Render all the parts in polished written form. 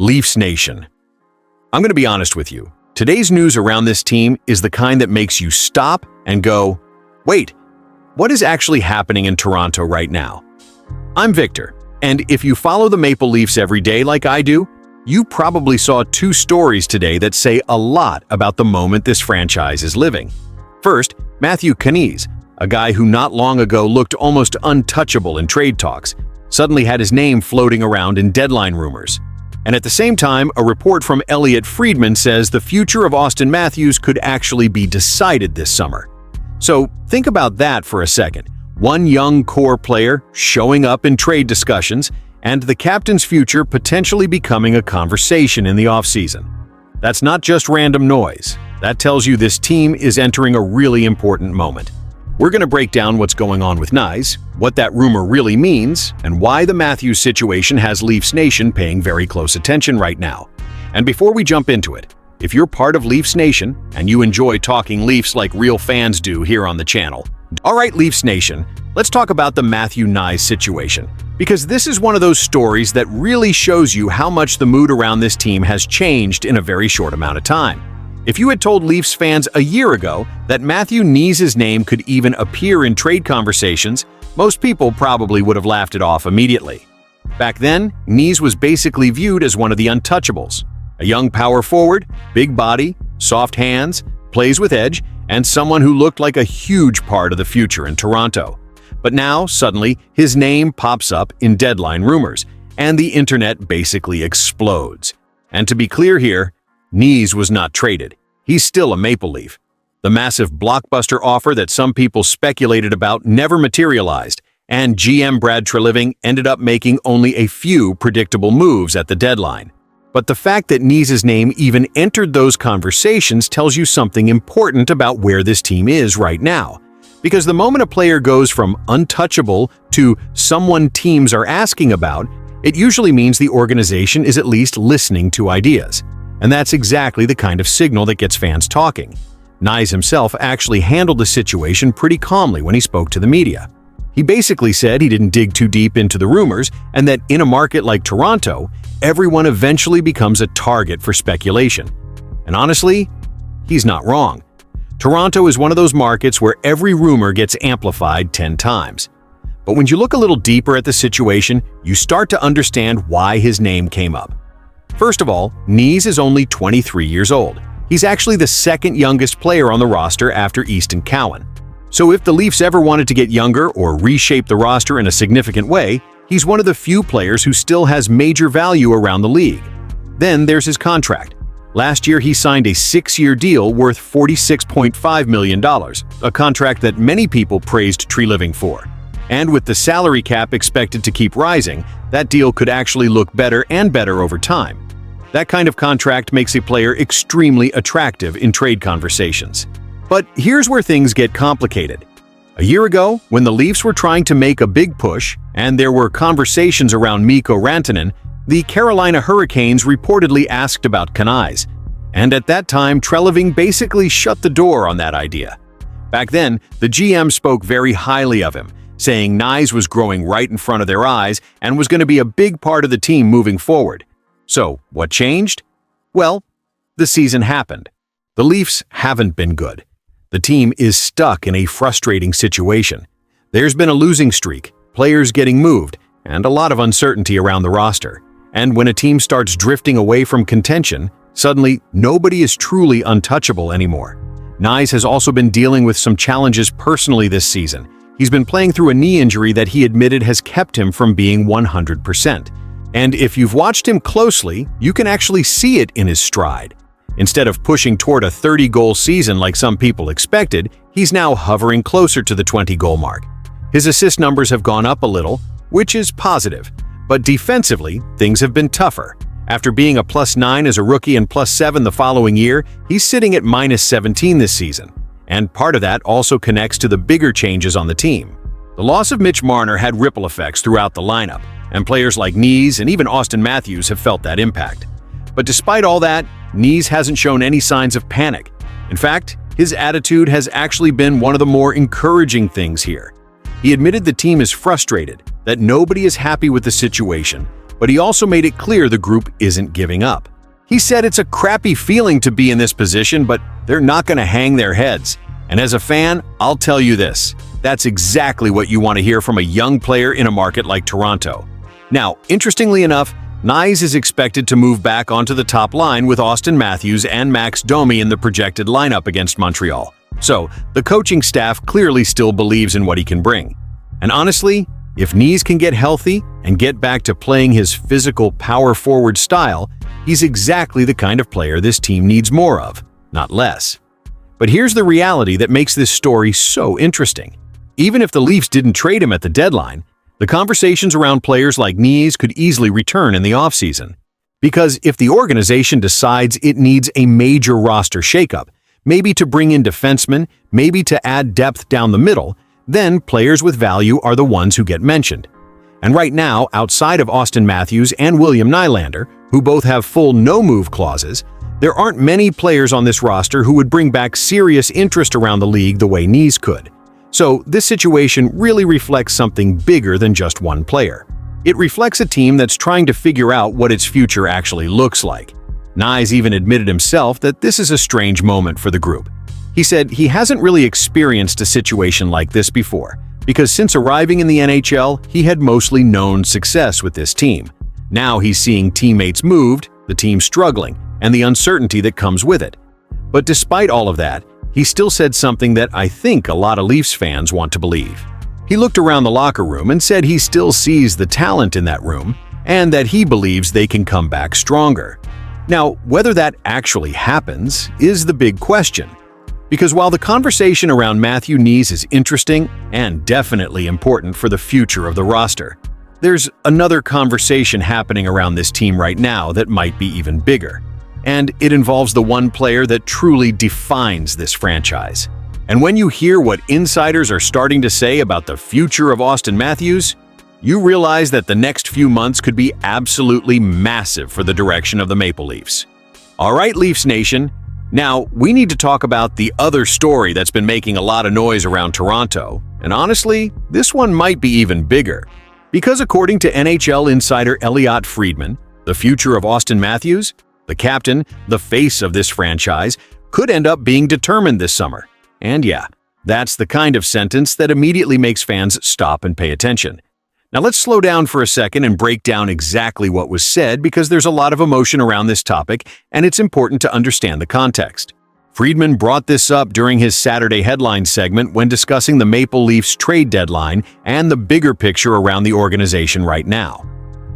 Leafs Nation. I'm going to be honest with you. Today's news around this team is the kind that makes you stop and go, wait, what is actually happening in Toronto right now? I'm Victor, and if you follow the Maple Leafs every day like I do, you probably saw two stories today that say a lot about the moment this franchise is living. First, Matthew Knies, a guy who not long ago looked almost untouchable in trade talks, suddenly had his name floating around in deadline rumors. And at the same time, a report from Elliotte Friedman says the future of Auston Matthews could actually be decided this summer. So think about that for a second. One young core player showing up in trade discussions, and the captain's future potentially becoming a conversation in the offseason. That's not just random noise. That tells you this team is entering a really important moment. We're going to break down what's going on with Knies, what that rumor really means, and why the Matthews situation has Leafs Nation paying very close attention right now. And before we jump into it, if you're part of Leafs Nation and you enjoy talking Leafs like real fans do here on the channel, all right, Leafs Nation, let's talk about the Matthew Knies situation, because this is one of those stories that really shows you how much the mood around this team has changed in a very short amount of time. If you had told Leafs fans a year ago that Matthew Knies' name could even appear in trade conversations, most people probably would have laughed it off immediately. Back then, Knies was basically viewed as one of the untouchables. A young power forward, big body, soft hands, plays with edge, and someone who looked like a huge part of the future in Toronto. But now, suddenly, his name pops up in deadline rumors, and the internet basically explodes. And to be clear here, Knies was not traded. He's still a Maple Leaf. The massive blockbuster offer that some people speculated about never materialized, and GM Brad Treliving ended up making only a few predictable moves at the deadline. But the fact that Knies' name even entered those conversations tells you something important about where this team is right now. Because the moment a player goes from untouchable to someone teams are asking about, it usually means the organization is at least listening to ideas. And that's exactly the kind of signal that gets fans talking. Knies himself actually handled the situation pretty calmly when he spoke to the media. He basically said he didn't dig too deep into the rumors and that in a market like Toronto, everyone eventually becomes a target for speculation. And honestly, he's not wrong. Toronto is one of those markets where every rumor gets amplified 10 times. But when you look a little deeper at the situation, you start to understand why his name came up. First of all, Knies is only 23 years old. He's actually the second youngest player on the roster after Easton Cowan. So if the Leafs ever wanted to get younger or reshape the roster in a significant way, he's one of the few players who still has major value around the league. Then there's his contract. Last year, he signed a 6-year deal worth $46.5 million, a contract that many people praised Treliving for. And with the salary cap expected to keep rising, that deal could actually look better and better over time. That kind of contract makes a player extremely attractive in trade conversations. But here's where things get complicated. A year ago, when the Leafs were trying to make a big push, and there were conversations around Mikko Rantanen, the Carolina Hurricanes reportedly asked about Knies. And at that time, Treliving basically shut the door on that idea. Back then, the GM spoke very highly of him, saying Knies was growing right in front of their eyes and was going to be a big part of the team moving forward. So, what changed? Well, the season happened. The Leafs haven't been good. The team is stuck in a frustrating situation. There's been a losing streak, players getting moved, and a lot of uncertainty around the roster. And when a team starts drifting away from contention, suddenly nobody is truly untouchable anymore. Knies has also been dealing with some challenges personally this season. He's been playing through a knee injury that he admitted has kept him from being 100%. And if you've watched him closely, you can actually see it in his stride. Instead of pushing toward a 30-goal season like some people expected, he's now hovering closer to the 20-goal mark. His assist numbers have gone up a little, which is positive. But defensively, things have been tougher. After being a +9 as a rookie and +7 the following year, he's sitting at -17 this season. And part of that also connects to the bigger changes on the team. The loss of Mitch Marner had ripple effects throughout the lineup, and players like Knies and even Auston Matthews have felt that impact. But despite all that, Knies hasn't shown any signs of panic. In fact, his attitude has actually been one of the more encouraging things here. He admitted the team is frustrated, that nobody is happy with the situation, but he also made it clear the group isn't giving up. He said it's a crappy feeling to be in this position, but they're not going to hang their heads. And as a fan, I'll tell you this, that's exactly what you want to hear from a young player in a market like Toronto. Now, interestingly enough, Knies is expected to move back onto the top line with Auston Matthews and Max Domi in the projected lineup against Montreal. So, the coaching staff clearly still believes in what he can bring. And honestly, if Knies can get healthy and get back to playing his physical power forward style, he's exactly the kind of player this team needs more of, not less. But here's the reality that makes this story so interesting. Even if the Leafs didn't trade him at the deadline, the conversations around players like Knies could easily return in the offseason. Because if the organization decides it needs a major roster shakeup, maybe to bring in defensemen, maybe to add depth down the middle, then players with value are the ones who get mentioned. And right now, outside of Auston Matthews and William Nylander, who both have full no-move clauses, there aren't many players on this roster who would bring back serious interest around the league the way Knies could. So this situation really reflects something bigger than just one player. It reflects a team that's trying to figure out what its future actually looks like. Knies even admitted himself that this is a strange moment for the group. He said he hasn't really experienced a situation like this before, because since arriving in the NHL, he had mostly known success with this team. Now he's seeing teammates moved, the team struggling, and the uncertainty that comes with it. But despite all of that, he still said something that I think a lot of Leafs fans want to believe. He looked around the locker room and said he still sees the talent in that room and that he believes they can come back stronger. Now, whether that actually happens is the big question. Because while the conversation around Matthew Knies is interesting and definitely important for the future of the roster, there's another conversation happening around this team right now that might be even bigger. And it involves the one player that truly defines this franchise. And when you hear what insiders are starting to say about the future of Auston Matthews, you realize that the next few months could be absolutely massive for the direction of the Maple Leafs. All right, Leafs Nation, now we need to talk about the other story that's been making a lot of noise around Toronto. And honestly, this one might be even bigger. Because according to NHL insider Elliotte Friedman, the future of Auston Matthews, the captain, the face of this franchise, could end up being determined this summer. And yeah, that's the kind of sentence that immediately makes fans stop and pay attention. Now let's slow down for a second and break down exactly what was said because there's a lot of emotion around this topic and it's important to understand the context. Friedman brought this up during his Saturday headline segment when discussing the Maple Leafs trade deadline and the bigger picture around the organization right now.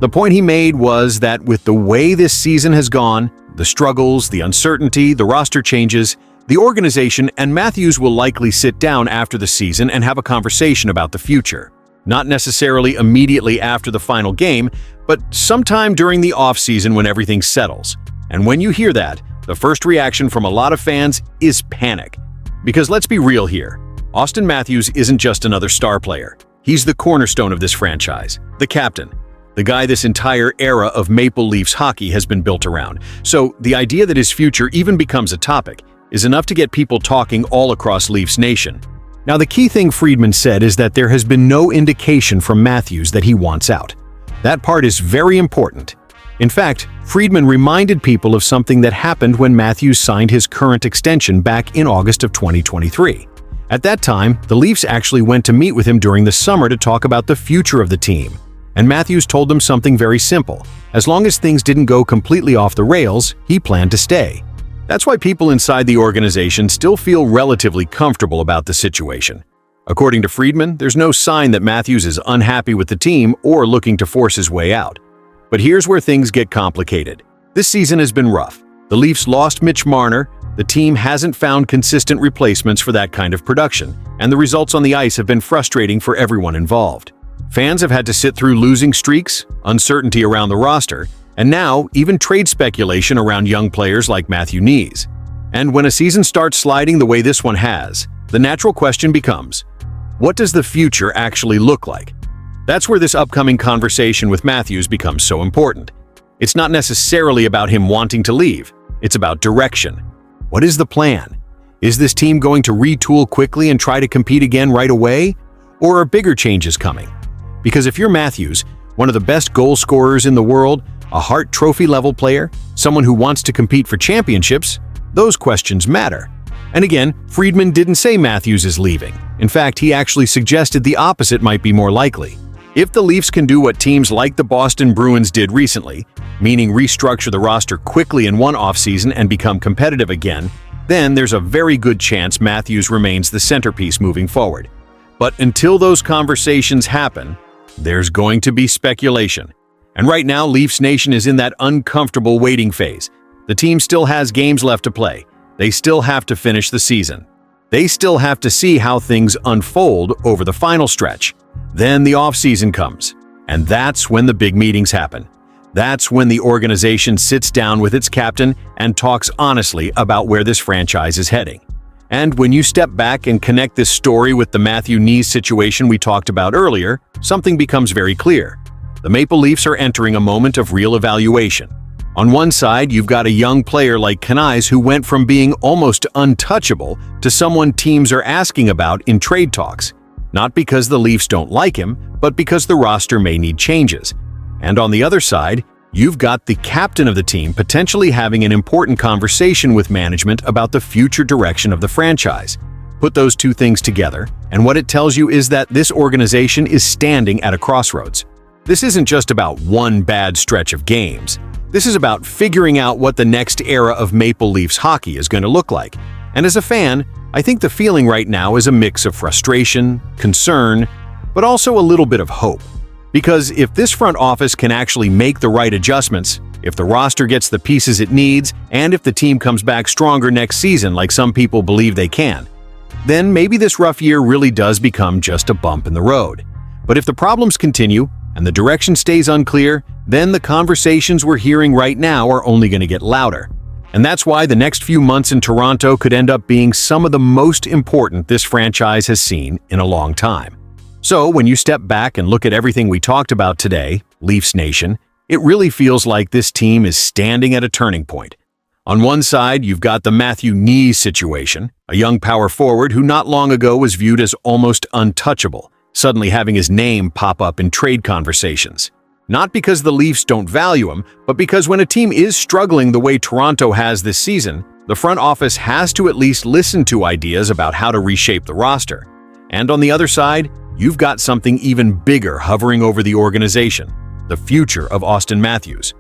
The point he made was that with the way this season has gone, the struggles, the uncertainty, the roster changes, the organization and Matthews will likely sit down after the season and have a conversation about the future. Not necessarily immediately after the final game, but sometime during the offseason when everything settles. And when you hear that, the first reaction from a lot of fans is panic. Because let's be real here, Auston Matthews isn't just another star player. He's the cornerstone of this franchise, the captain, the guy this entire era of Maple Leafs hockey has been built around. So the idea that his future even becomes a topic is enough to get people talking all across Leafs Nation. Now, the key thing Friedman said is that there has been no indication from Matthews that he wants out. That part is very important. In fact, Friedman reminded people of something that happened when Matthews signed his current extension back in August of 2023. At that time, the Leafs actually went to meet with him during the summer to talk about the future of the team. And Matthews told them something very simple. As long as things didn't go completely off the rails, he planned to stay. That's why people inside the organization still feel relatively comfortable about the situation. According to Friedman, there's no sign that Matthews is unhappy with the team or looking to force his way out. But here's where things get complicated. This season has been rough. The Leafs lost Mitch Marner, the team hasn't found consistent replacements for that kind of production, and the results on the ice have been frustrating for everyone involved. Fans have had to sit through losing streaks, uncertainty around the roster, and now even trade speculation around young players like Matthew Knies. And when a season starts sliding the way this one has, the natural question becomes, what does the future actually look like? That's where this upcoming conversation with Matthews becomes so important. It's not necessarily about him wanting to leave, it's about direction. What is the plan? Is this team going to retool quickly and try to compete again right away? Or are bigger changes coming? Because if you're Matthews, one of the best goal scorers in the world, a Hart Trophy-level player, someone who wants to compete for championships? Those questions matter. And again, Friedman didn't say Matthews is leaving. In fact, he actually suggested the opposite might be more likely. If the Leafs can do what teams like the Boston Bruins did recently, meaning restructure the roster quickly in one offseason and become competitive again, then there's a very good chance Matthews remains the centerpiece moving forward. But until those conversations happen, there's going to be speculation. And right now, Leafs Nation is in that uncomfortable waiting phase. The team still has games left to play. They still have to finish the season. They still have to see how things unfold over the final stretch. Then the offseason comes, and that's when the big meetings happen. That's when the organization sits down with its captain and talks honestly about where this franchise is heading. And when you step back and connect this story with the Knies situation we talked about earlier, something becomes very clear. The Maple Leafs are entering a moment of real evaluation. On one side, you've got a young player like Knies who went from being almost untouchable to someone teams are asking about in trade talks. Not because the Leafs don't like him, but because the roster may need changes. And on the other side, you've got the captain of the team potentially having an important conversation with management about the future direction of the franchise. Put those two things together, and what it tells you is that this organization is standing at a crossroads. This isn't just about one bad stretch of games. This is about figuring out what the next era of Maple Leafs hockey is going to look like. And as a fan, I think the feeling right now is a mix of frustration, concern, but also a little bit of hope. Because if this front office can actually make the right adjustments, if the roster gets the pieces it needs, and if the team comes back stronger next season like some people believe they can, then maybe this rough year really does become just a bump in the road. But if the problems continue, and the direction stays unclear, then the conversations we're hearing right now are only going to get louder. And that's why the next few months in Toronto could end up being some of the most important this franchise has seen in a long time. So when you step back and look at everything we talked about today, Leafs Nation, it really feels like this team is standing at a turning point. On one side, you've got the Knies situation, a young power forward who not long ago was viewed as almost untouchable, suddenly having his name pop up in trade conversations. Not because the Leafs don't value him, but because when a team is struggling the way Toronto has this season, the front office has to at least listen to ideas about how to reshape the roster. And on the other side, you've got something even bigger hovering over the organization, the future of Auston Matthews.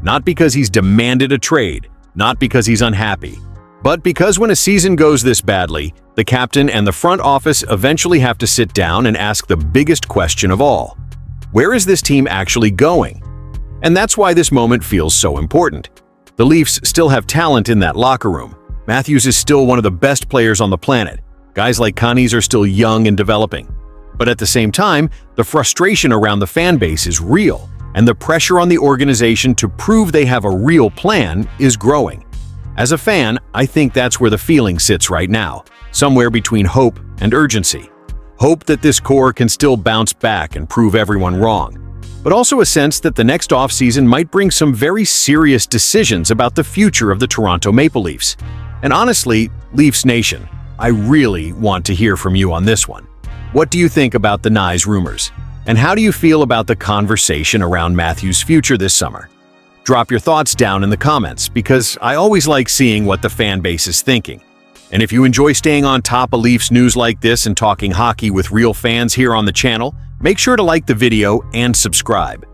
Not because he's demanded a trade, not because he's unhappy, but because when a season goes this badly, the captain and the front office eventually have to sit down and ask the biggest question of all. Where is this team actually going? And that's why this moment feels so important. The Leafs still have talent in that locker room. Matthews is still one of the best players on the planet. Guys like Knies are still young and developing. But at the same time, the frustration around the fan base is real, and the pressure on the organization to prove they have a real plan is growing. As a fan, I think that's where the feeling sits right now, somewhere between hope and urgency. Hope that this core can still bounce back and prove everyone wrong, but also a sense that the next offseason might bring some very serious decisions about the future of the Toronto Maple Leafs. And honestly, Leafs Nation, I really want to hear from you on this one. What do you think about the Knies rumors? And how do you feel about the conversation around Matthews' future this summer? Drop your thoughts down in the comments, because I always like seeing what the fan base is thinking. And if you enjoy staying on top of Leafs news like this and talking hockey with real fans here on the channel, make sure to like the video and subscribe.